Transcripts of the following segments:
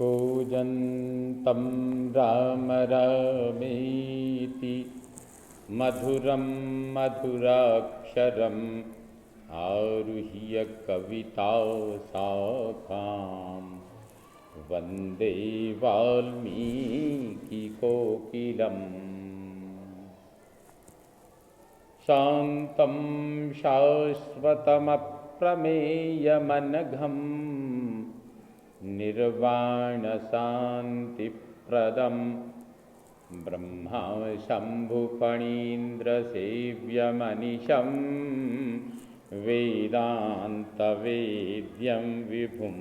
कूजन्तं राम रामेति मधुरं मधुराक्षरम् आरुह्य कविताशाखां वन्दे वाल्मीकिकोकिलम्। शान्तं शाश्वतमप्रमेयमनघं निर्वाणशान्तिप्रदं ब्रह्मा शम्भुफणीन्द्रसेव्यमनिशं वेदान्तवेद्यं विभुं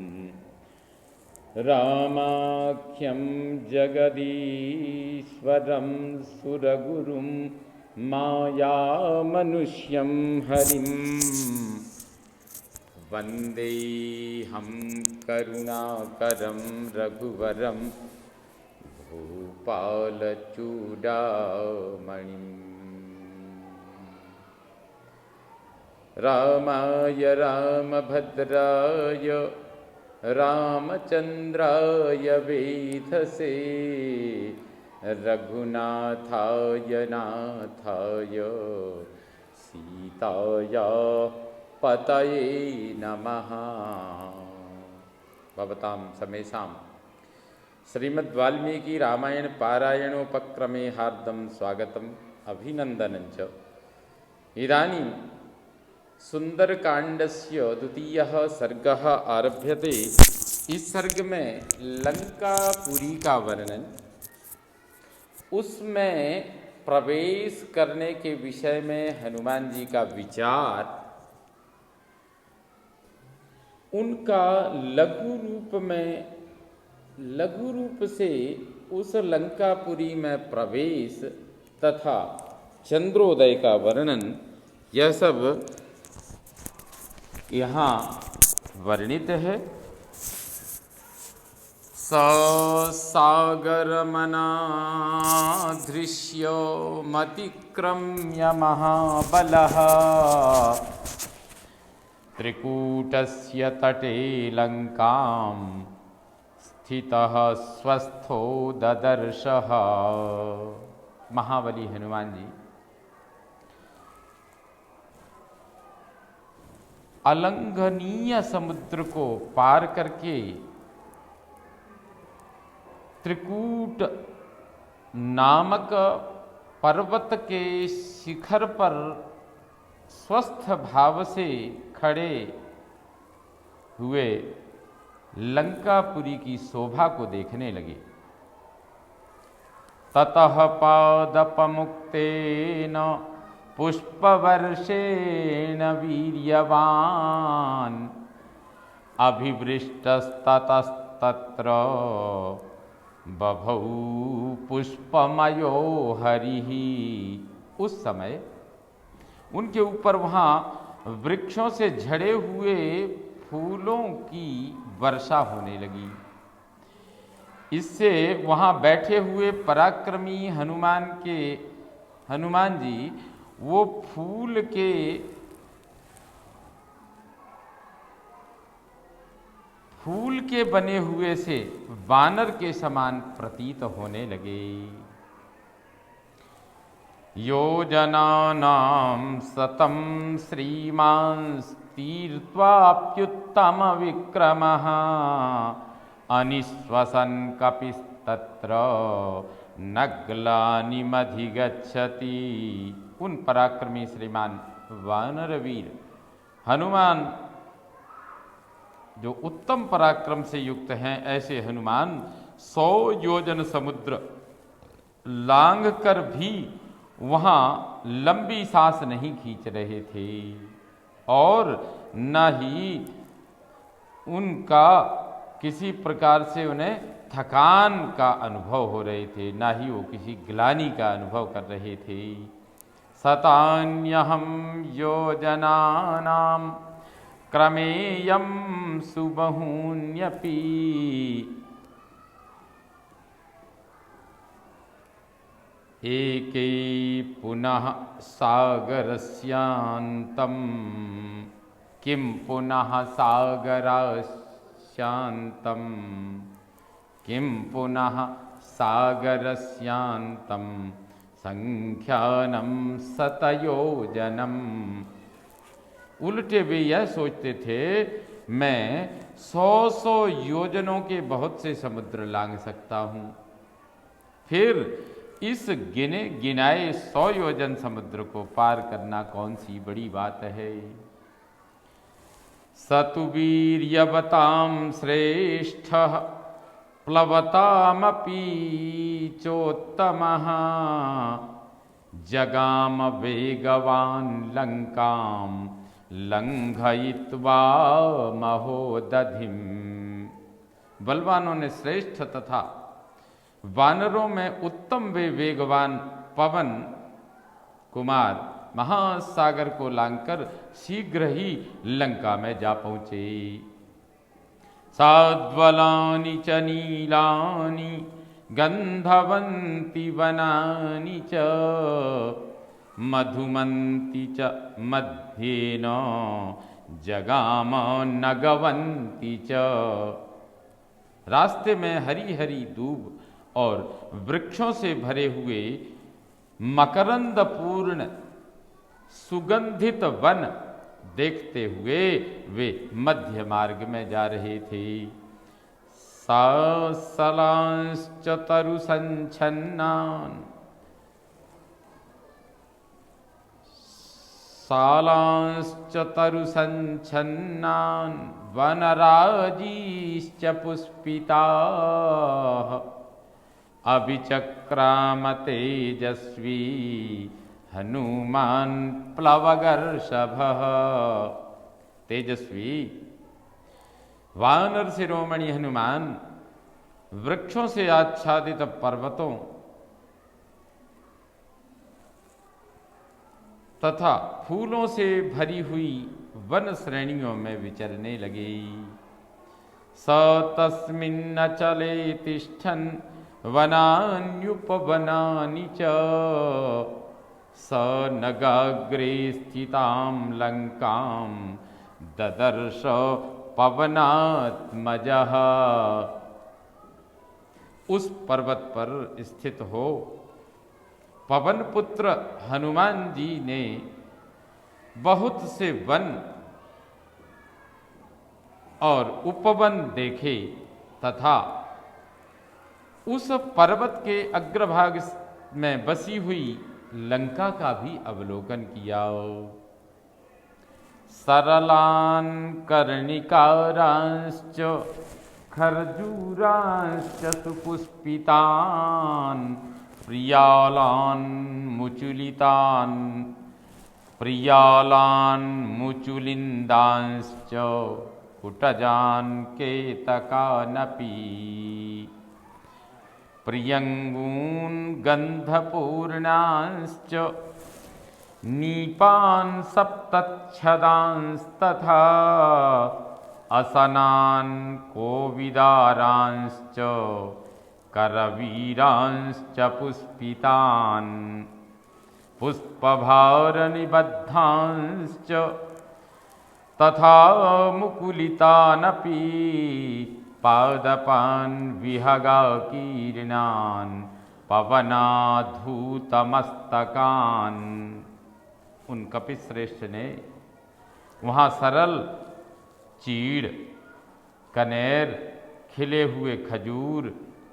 रामाख्यं जगदीश्वरं सुरगुरुं मायामनुष्यं हरिं वन्देऽहं करुणाकरं रघुवरं भूपालचूडामणिम्। रामाय रामभद्राय रामचन्द्राय वेधसे रघुनाथाय नाथाय सीताया पतये नमः। भवतां समेषां श्रीमद् वाल्मीकि रामायण पारायणोपक्रमे हार्दं स्वागतम् अभिनन्दनञ्च। इदानीं सुंदरकांडस्य द्वितीयः सर्गः आरभ्यते। इस सर्ग में लंकापुरी का वर्णन, उसमें प्रवेश करने के विषय में हनुमान जी का विचार, उनका लघु रूप से उस लंकापुरी में प्रवेश तथा चंद्रोदय का वर्णन, यह सब यहाँ वर्णित है। सागरमनाधृष्यो मतिक्रम्य महाबलः त्रिकूटस्य तटे लंकां स्थितः स्वस्थो ददर्शः। महाबली हनुमान जी अलंघनीय समुद्र को पार करके त्रिकूट नामक पर्वत के शिखर पर स्वस्थ भाव से खड़े हुए लंकापुरी की शोभा को देखने लगे। ततः पादपमुक्तेन पुष्पवर्षेण वीर्यवान् अभिवृष्टस्ततस्तत्र बभौ पुष्पमयो हरिः। उस समय उनके ऊपर वहाँ वृक्षों से झड़े हुए फूलों की वर्षा होने लगी। इससे वहाँ बैठे हुए पराक्रमी हनुमान जी वो फूल के बने हुए से वानर के समान प्रतीत होने लगे। योजनानां शतं श्रीमांस्तीर्त्वाप्युत्तम विक्रमः अनिश्वसन् कपिस्तत्र नग्लानिमधिगच्छति। उन पराक्रमी श्रीमान वानरवीर हनुमान जो उत्तम पराक्रम से युक्त हैं, ऐसे हनुमान 100 योजन समुद्र लांघ कर भी वहाँ लंबी सांस नहीं खींच रहे थे और न ही उनका किसी प्रकार से उन्हें थकान का अनुभव हो रहे थे, न ही वो किसी ग्लानि का अनुभव कर रहे थे। शतान्यहं योजनानां क्रमेयं सुबहून्यपि एके पुनः सागरस्यान्तं किं पुनः सागरास्यान्तं किं पुनः सागरस्यान्तं संख्यानं शतयोजनम। उल्टे वे यह सोचते थे मैं 100 योजनों के बहुत से समुद्र लांघ सकता हूँ, फिर इस गिने गिनाए 100 योजन समुद्र को पार करना कौन सी बड़ी बात है। सतु वीर्यवतां श्रेष्ठ प्लवतामपि चोत्तमः जगाम वेगवान् लंकां लंघयित्वा महोदधिम्। बलवानों ने श्रेष्ठ तथा वानरों में उत्तम वे वेगवान पवन कुमार महासागर को लांघकर शीघ्र ही लंका में जा पहुंचे। साद्वलानि च नीलानि गंधवन्ति वनानि च मधुमन्ति च मध्येन जगाम नगवन्ति च। रास्ते में हरी हरी दूब और वृक्षों से भरे हुए मकरंदपूर्ण सुगंधित वन देखते हुए वे मध्य मार्ग में जा रहे थे। सालांश्च तरुसंच्छन्नान् सालांश्च तरुसंच्छन्नान् वनराजीश्च पुष्पिताः अभिचक्राम तेजस्वी हनुमान प्लवगर्षभः। तेजस्वी वानर शिरोमणि हनुमान वृक्षों से आच्छादित पर्वतों तथा फूलों से भरी हुई वन श्रेणियों में विचरने लगे। स तस्मिन्नचले तिष्ठन् वनान्युपवनानि च स नगाग्रे स्थितां लंकां ददर्श पवनात्मजः। उस पर्वत पर स्थित हो पवन पुत्र हनुमान जी ने बहुत से वन और उपवन देखे तथा उस पर्वत के अग्रभाग में बसी हुई लंका का भी अवलोकन किया। सरलान् कर्णिकारांश्च खर्जूरांश्च सुपुष्पितान् प्रियालान् मुचुलिन्दांश्च कुटजान् केतकानपि प्रियंगून् गंधपूर्णांश्च नीपान् सप्तच्छदांस्तथा असनान् कोविदारांश्च करवीरांश्च पुष्पितान् पुष्पभारनिबद्धांश्च तथा मुकुलितानपि पादपान् विहगाकीर्णान् पवनाधूतमस्तकान्। उन कपिश्रेष्ठ ने वहाँ सरल चीड़, कनेर, खिले हुए खजूर,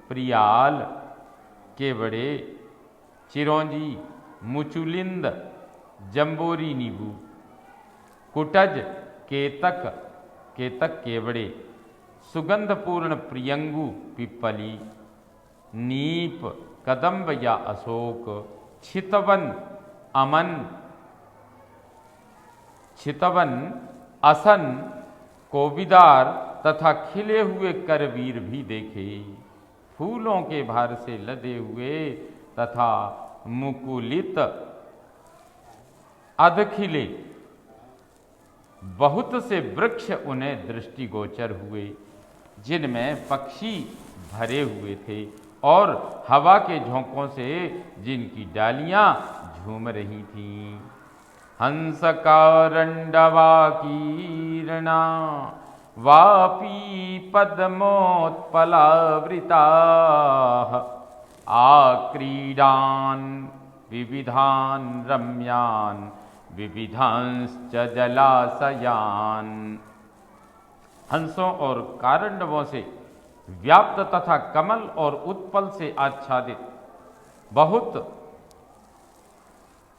प्रियाल, केवड़े, चिरौंजी, मुचुलिंद, जंबोरी नींबू, कुटज, केतक केवड़े, सुगंधपूर्ण प्रियंगु पिप्पली, नीप, कदम्ब या अशोक, छितवन, असन, कोविदार तथा खिले हुए करवीर भी देखे। फूलों के भार से लदे हुए तथा मुकुलित अधखिले बहुत से वृक्ष उन्हें दृष्टिगोचर हुए, जिनमें पक्षी भरे हुए थे और हवा के झोंकों से जिनकी डालियां झूम रही थीं। हंसकारंडवा कीर्णा वापी पद्मोत्पलावृताः आक्रीडान् विविधान् रम्यान् विविधांश्च जलाशयान्। हंसों और कारंडवों से व्याप्त तथा कमल और उत्पल से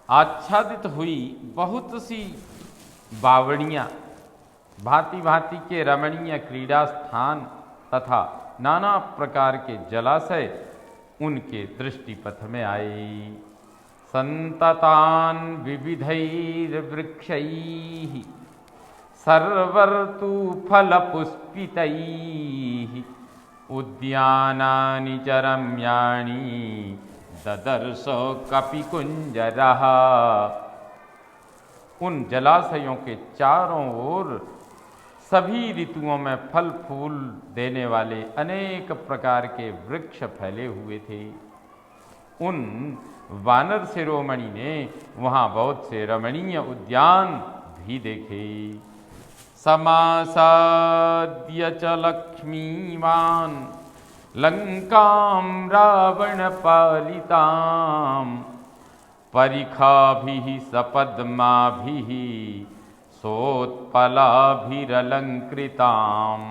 आच्छादित हुई बहुत सी बावड़ियाँ, भांति भांति के रमणीय क्रीड़ा स्थान तथा नाना प्रकार के जलाशय उनके दृष्टिपथ में आए। संततान विविधैर्वृक्षैः सर्वर्तु फलपुष्पितैः उद्यानानि च रम्याणि ददर्श कपिकुंजरः। उन जलाशयों के चारों ओर सभी ऋतुओं में फल फूल देने वाले अनेक प्रकार के वृक्ष फैले हुए थे। उन वानर शिरोमणि ने वहाँ बहुत से रमणीय उद्यान भी देखे। समासाद्य च लक्ष्मीवान् लंकां रावण पालितां परिखाभिः सपद्माभिः सोत्पलाभिरलंकृताम्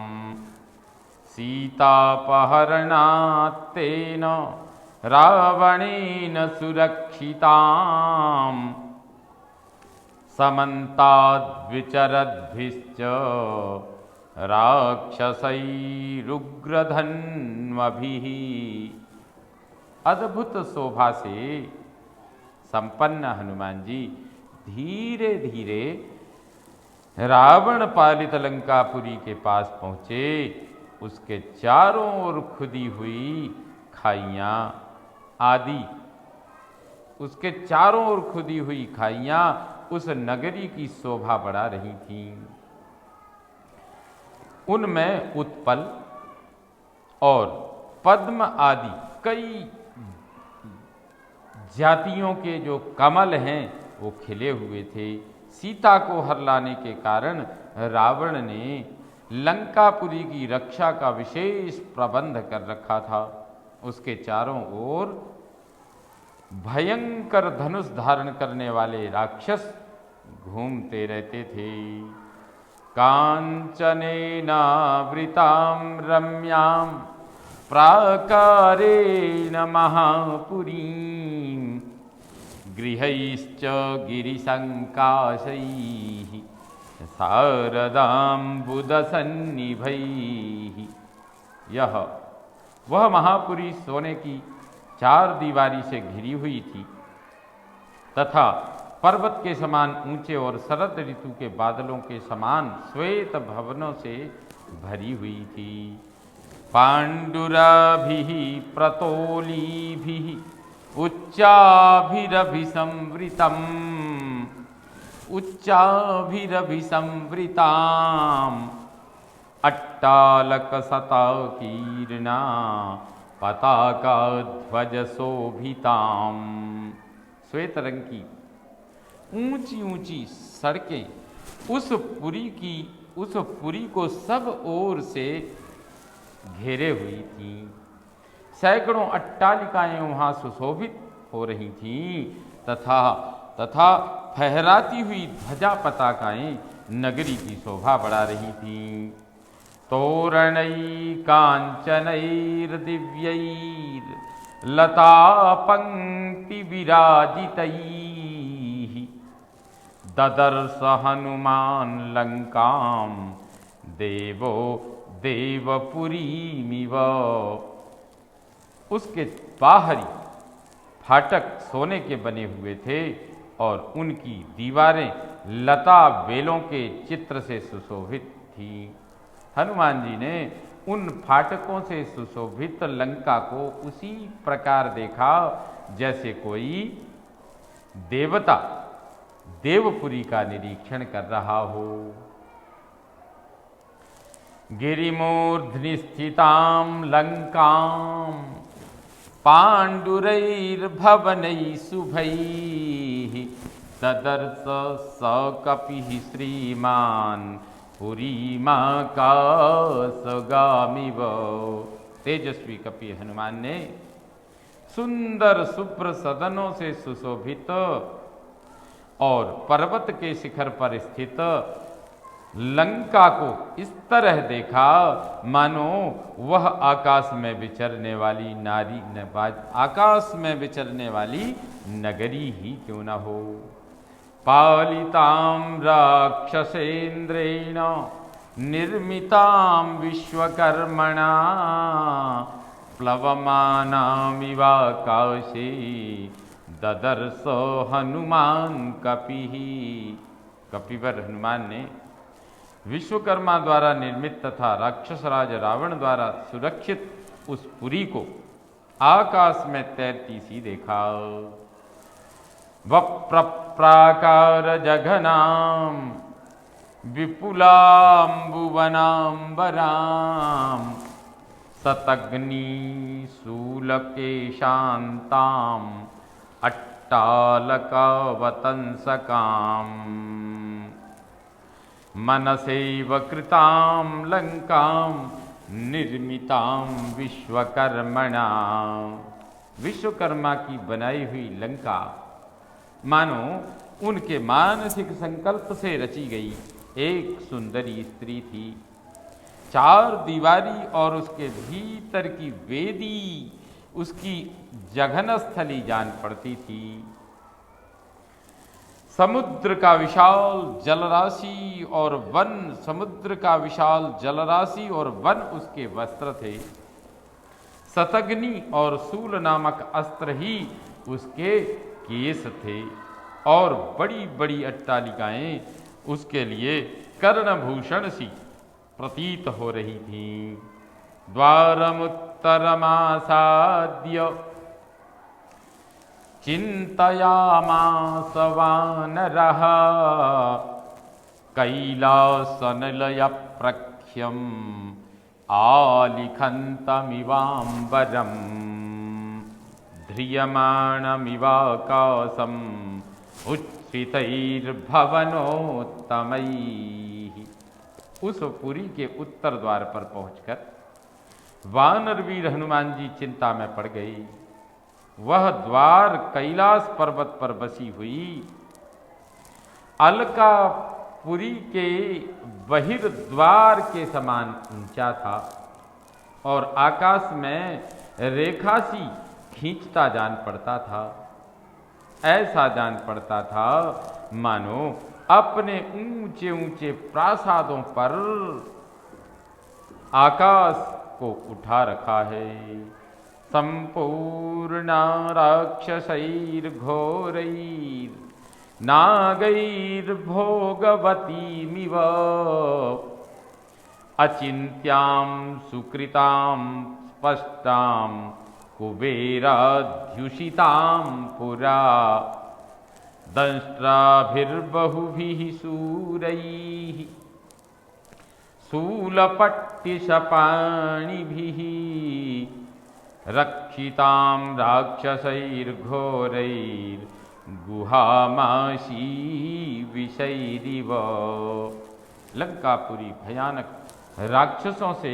सीतापहरणात् तेन रावणेन सुरक्षिताम् समन्ताद्विचरद्भिश्च राक्षसैरुग्रधन्वभिः। अद्भुत शोभा से संपन्न हनुमान जी धीरे धीरे रावण पालित लंकापुरी के पास पहुँचे। उसके चारों ओर खुदी हुई खाइयाँ आदि, उसके चारों ओर खुदी हुई खाइयाँ उस नगरी की शोभा बढ़ा रही थीं। उनमें उत्पल और पद्म आदि कई जातियों के जो कमल हैं वो खिले हुए थे। सीता को हर लाने के कारण रावण ने लंकापुरी की रक्षा का विशेष प्रबंध कर रखा था। उसके चारों ओर भयंकर धनुष धारण करने वाले राक्षस घूमते रहते थे। कांचनेनावृतां रम्यां प्राकारेण महापुरीं गृहैश्च गिरिसंकाशैः शारदाम्बुदसन्निभैः। यह वह महापुरी सोने की चार दीवारी से घिरी हुई थी तथा पर्वत के समान ऊंचे और शरद ऋतु के बादलों के समान श्वेत भवनों से भरी हुई थी। पांडुराभिः प्रतोलीभिः उच्चाभिरभिसंवृताम् अट्टालकशताकीर्णा पताका ध्वज शोभिताम। श्वेत रंग की ऊंची ऊंची सड़कें उस पुरी को सब ओर से घेरे हुई थीं। सैकड़ों अट्टालिकाएं वहां सुशोभित हो रही थीं तथा फहराती हुई ध्वजा पताकाएं नगरी की शोभा बढ़ा रही थीं। तोरणैकाञ्चनैर्दिव्यैर्लतापङ्क्तिविराजितैः ददर्श हनुमान् लङ्कां देवो देवपुरीमिव। उसके बाहरी फाटक सोने के बने हुए थे और उनकी दीवारें लता बेलों के चित्र से सुशोभित थीं। हनुमान जी ने उन फाटकों से सुशोभित लंका को उसी प्रकार देखा जैसे कोई देवता देवपुरी का निरीक्षण कर रहा हो। गिरिमूर्ध्नि स्थितां लंकां पाण्डुरैर्भवनैः शुभैः ददर्श स कपिः श्रीमान् पुरी माँ का सगामिव। तेजस्वी कपि हनुमान ने सुंदर शुभ्र सदनों से सुशोभित और पर्वत के शिखर पर स्थित लंका को इस तरह देखा मानो वह आकाश में विचरने वाली आकाश में विचरने वाली नगरी ही क्यों न हो। पालितां राक्षसेन्द्रेण निर्मितां विश्वकर्मणा प्लवमानामिवाकाशे ददर्श हनुमान कपिः। कपिवर हनुमान ने विश्वकर्मा द्वारा निर्मित तथा राक्षसराज रावण द्वारा सुरक्षित उस पुरी को आकाश में तैरती सी देखा। वप्रप्राकार जघनाम विपुलाम्बुवनाम्बराम सतग्नि शूलके शांताम अट्टालकवतंसकाम मनसेव कृतां लंकां निर्मितां विश्वकर्मणा। विश्वकर्मा की बनाई हुई लंका मानो उनके मानसिक संकल्प से रची गई एक सुंदरी स्त्री थी। चार दीवारी और उसके भीतर की वेदी उसकी जघन स्थली जान पड़ती थी। समुद्र का विशाल जलराशि और वन उसके वस्त्र थे। शतग्नि और शूल नामक अस्त्र ही उसके केस थे और बड़ी बड़ी अट्टालिकाएं उसके लिए कर्णभूषण सी प्रतीत हो रही थीं। द्वारमुत्तरमासाद्य चिन्तयामास वानरः कैलासनिलयप्रख्यम् आलिखन्तमिवाम्बरम् ध्रियमाणमिवाकाशम् उच्छ्रितैर्भवनोत्तमैः। उस पुरी के उत्तर द्वार पर पहुंचकर वानर वीर हनुमान जी चिंता में पड़ गए। वह द्वार कैलाश पर्वत पर बसी हुई अलकापुरी के बहिर्द्वार के समान ऊंचा था और आकाश में रेखा सी खींचता जान पड़ता था। ऐसा जान पड़ता था मानो अपने ऊंचे ऊंचे प्रासादों पर आकाश को उठा रखा है। संपूर्णा राक्षसैर्घोरैर् नागैर्भोगवतीमिव अचिन्त्यां सुकृतां स्पष्टां कुबेराध्युषितां पुरा दंष्ट्राभिर्बहुभिः शूरैः शूलपट्टिशपाणिभिः रक्षितां राक्षसैर्घोरैर्गुहामाशी विषैरिव। लंकापुरी भयानक राक्षसों से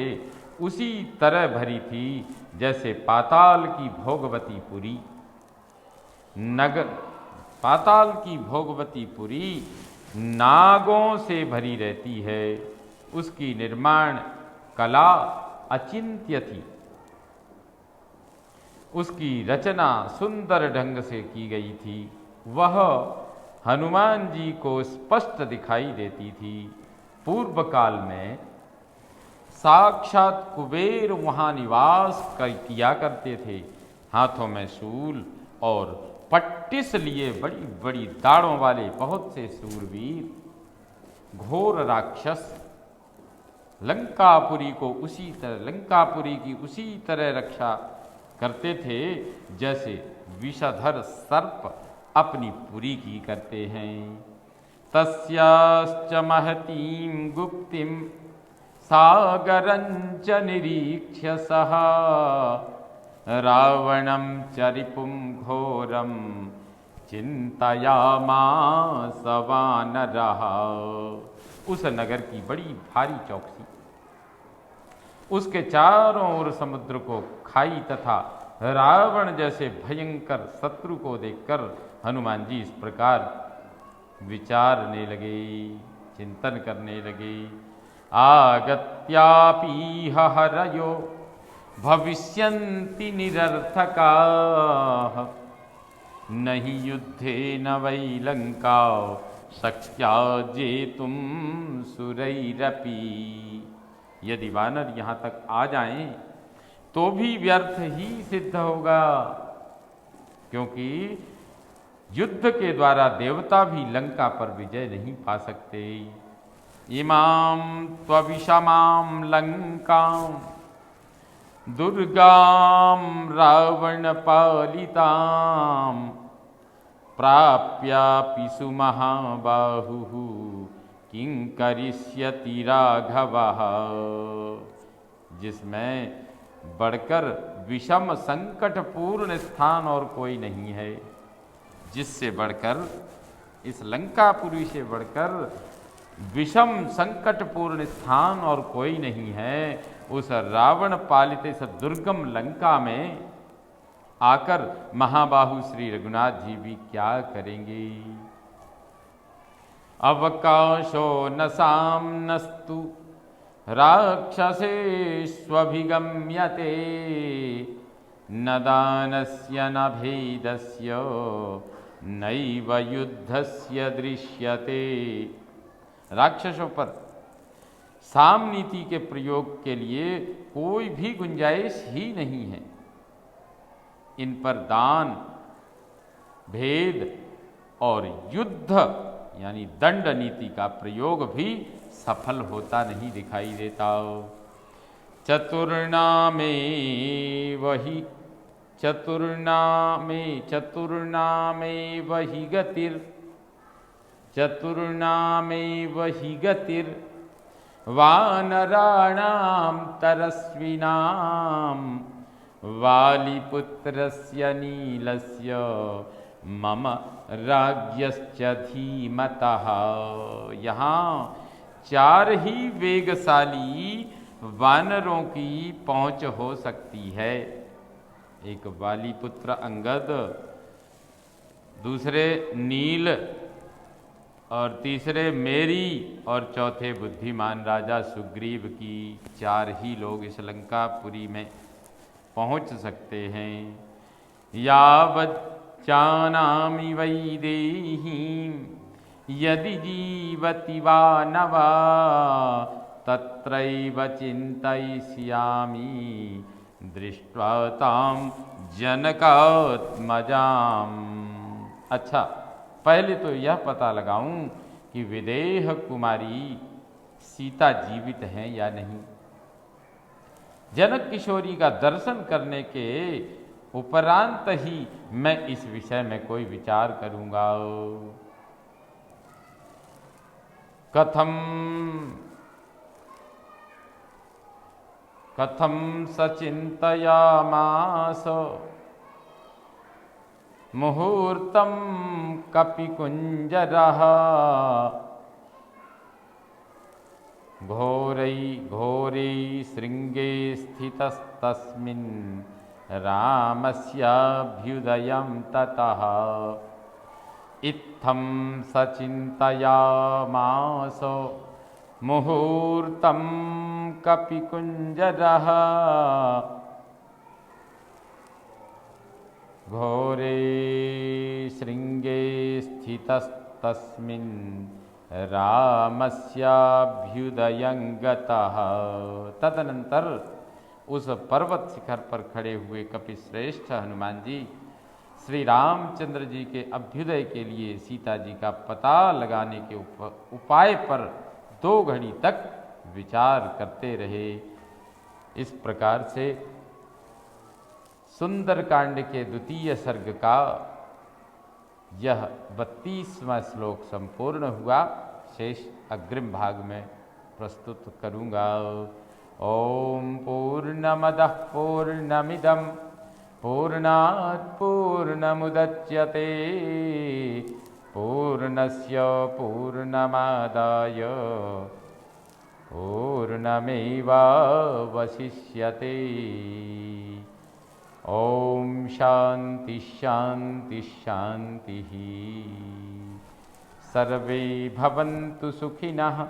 उसी तरह भरी थी जैसे पाताल की भोगवती पुरी नागों से भरी रहती है। उसकी निर्माण कला अचिंत्य थी। उसकी रचना सुंदर ढंग से की गई थी। वह हनुमान जी को स्पष्ट दिखाई देती थी। पूर्व काल में साक्षात कुबेर वहाँ निवास किया करते थे। हाथों में शूल और पट्टिस लिए बड़ी बड़ी दाढ़ों वाले बहुत से शूरवीर घोर राक्षस लंकापुरी की उसी तरह रक्षा करते थे जैसे विषधर सर्प अपनी पुरी की करते हैं। तस्याश्च महतीं गुप्तिं सागरञ्च निरीक्ष्य सः रावणं च रिपुं घोरं चिन्तयामास वानरः। उस नगर की बड़ी भारी चौकसी। उसके चारों ओर समुद्र को खाई तथा रावण जैसे भयंकर शत्रु को देखकर हनुमान जी इस प्रकार विचारने लगे, चिंतन करने लगे। आगत्यापीह हरयो भविष्यन्ति निरर्थकाः, नहि युद्धेन वै लंका शक्या जेतुम सुरैरपि। यदि वानर यहाँ तक आ जाएं तो भी व्यर्थ ही सिद्ध होगा, क्योंकि युद्ध के द्वारा देवता भी लंका पर विजय नहीं पा सकते। इमाम त्वविषमाम लंकाम दुर्गाम रावण पालिताम प्राप्यापि सुमहाबाहुः किं करिष्यति राघवः। जिसमें बढ़कर विषम संकटपूर्ण स्थान और कोई नहीं है, जिससे बढ़कर, इस लंकापुरी से बढ़कर विषम संकटपूर्ण स्थान और कोई नहीं है। उस रावण पालित इस दुर्गम लंका में आकर महाबाहु श्री रघुनाथ जी भी क्या करेंगे। अवकाशो न साम्नस्तु राक्षसेष्वभिगम्यते न दानस्य न भेदस्य नैव युद्धस्य दृश्यते। राक्षसों पर साम नीति के प्रयोग के लिए कोई भी गुंजाइश ही नहीं है। इन पर दान, भेद और युद्ध यानी दंड नीति का प्रयोग भी सफल होता नहीं दिखाई देता। चतुर्नामे वही गतिर वानराणां तरस्विनां वालिपुत्रस्य नीलस्य मम राज्यश्च धीमतः। यहाँ 4 ही वेगशाली वानरों की पहुंच हो सकती है। एक वालिपुत्र अंगद, दूसरे नील, और तीसरे मेरी, और चौथे बुद्धिमान राजा सुग्रीव की 4 ही लोग इस लंकापुरी में पहुंच सकते हैं। यावज्जानामि वैदेहीं यदि जीवति वा न वा तत्रैव चिन्तयिष्यामि दृष्ट्वा तां जनकात्मजाम्। अच्छा, पहले तो यह पता लगाऊं कि विदेह कुमारी सीता जीवित हैं या नहीं। जनक किशोरी का दर्शन करने के उपरांत ही मैं इस विषय में कोई विचार करूंगा। कथम सचिन्तयामास मुहूर्तं कपिकुञ्जरः घोरे शृंगे स्थितस्तस्मिन् रामस्याभ्युदयं ततः। इत्थं सचिन्तयामास मुहूर्तं कपिकुञ्जरः घोरे शृंगे स्थितस्तस्मिन् रामस्याभ्युदयं गतः। तदनंतर उस पर्वत शिखर पर खड़े हुए कपिश्रेष्ठ हनुमान जी श्री रामचंद्र जी के अभ्युदय के लिए सीता जी का पता लगाने के उपाय पर 2 घड़ी तक विचार करते रहे। इस प्रकार से सुंदरकांड के 2 सर्ग का यह 32वां श्लोक संपूर्ण हुआ। शेष अग्रिम भाग में प्रस्तुत करूँगा। ओम पूर्णमदः पूर्णमिदं पूर्णात् पूर्णमुदच्यते पूर्णस्य पूर्णमादाय पूर्णमेवावशिष्यते। ॐ शान्ति शान्ति शान्तिः। सर्वे भवन्तु सुखिनः,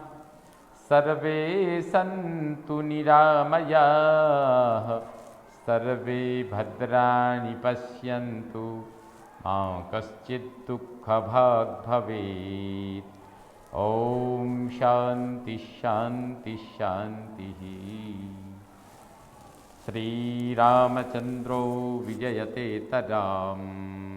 सर्वे सन्तु निरामयाः, सर्वे भद्राणि पश्यन्तु, मा कश्चित् दुःखभाग् भवेत्। ॐ शान्ति शान्ति शान्तिः। श्रीरामचन्द्रो विजयते तदाम्।